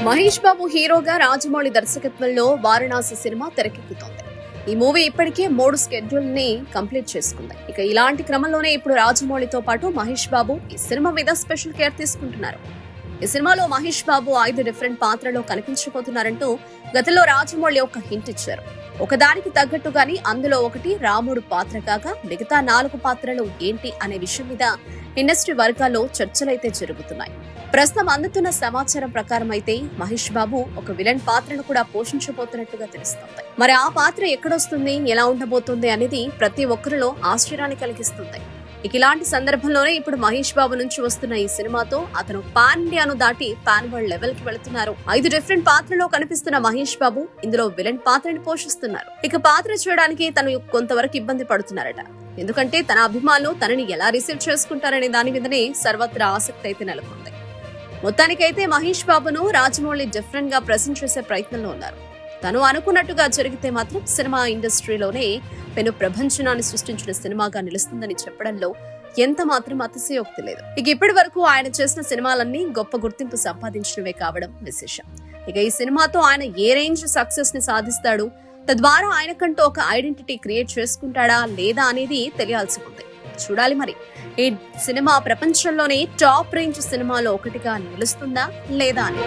మహేష్ బాబు హీరోగా రాజమౌళి దర్శకత్వంలో వారణాసి సినిమా తెరకెక్కుతోంది. ఈ మూవీ ఇప్పటికే 3 షెడ్యూల్ ని కంప్లీట్ చేసుకుంది. ఇక ఇలాంటి క్రమంలోనే ఇప్పుడు రాజమౌళితో పాటు మహేష్ బాబు ఈ సినిమా మీద స్పెషల్ కేర్ తీసుకుంటున్నారు. ఈ సినిమాలో మహేష్ బాబు 5 డిఫరెంట్ పాత్రలో కనిపించబోతున్నారంటూ గతంలో రాజమౌళి ఒక హింట్ ఇచ్చారు. ఒకదానికి తగ్గట్టుగాని అందులో ఒకటి రాముడు పాత్ర కాగా మిగతా 4 పాత్రలు ఏంటి అనే విషయం మీద ఇండస్ట్రీ వర్గాల్లో చర్చలైతే జరుగుతున్నాయి. ప్రస్తుతం అందుతున్న సమాచారం ప్రకారం అయితే మహేష్ బాబు ఒక విలన్ పాత్రను కూడా పోషించబోతున్నట్టుగా తెలుస్తోంది. మరి ఆ పాత్ర ఎక్కడొస్తుంది, ఎలా ఉండబోతుంది అనేది ప్రతి ఒక్కరిలో ఆశ్చర్యాన్ని కలిగిస్తుంది. ఇక ఇలాంటి సందర్భంలోనే ఇప్పుడు మహేష్ బాబు నుంచి వస్తున్న ఈ సినిమాతో అతను పాన్ ఇండియాను దాటి పాన్ వరల్డ్ లెవెల్ కి వెళుతున్నారు. 5 డిఫరెంట్ పాత్రలో కనిపిస్తున్న మహేష్ బాబు ఇందులో విలన్ పాత్రని పోషిస్తున్నారు. ఇక పాత్ర చేయడానికి తను కొంతవరకు ఇబ్బంది పడుతున్నారట. ఎందుకంటే తన అభిమానులు తనని ఎలా రిసీవ్ చేసుకుంటారనే దాని మీదనే సర్వత్రా ఆసక్తి అయితే నెలకొంది. మొత్తానికైతే మహేష్ బాబును రాజమౌళి డిఫరెంట్ గా ప్రెజెంట్ చేసే ప్రయత్నంలో ఉన్నారు. తను అనుకున్నట్టుగా జరిగితే మాత్రం సినిమా ఇండస్ట్రీలోనే పెను ప్రపంచనాన్ని సృష్టించిన సినిమాగా నిలుస్తుందని చెప్పడంలో ఎంత మాత్రం అతిశయోక్తి లేదు. ఇక ఇప్పటి వరకు ఆయన చేసిన సినిమాలన్నీ గొప్ప గుర్తింపు సంపాదించినవే కావడం విశేషం. ఇక ఈ సినిమాతో ఆయన ఏ రేంజ్ సక్సెస్ ని సాధిస్తాడు, తద్వారా ఆయనకంటూ ఒక ఐడెంటిటీ క్రియేట్ చేసుకుంటాడా లేదా అనేది తెలియాల్సి ఉంది. చూడాలి మరి ఈ సినిమా ప్రపంచంలోనే టాప్ రేంజ్ సినిమాలో ఒకటిగా నిలుస్తుందా లేదా అని.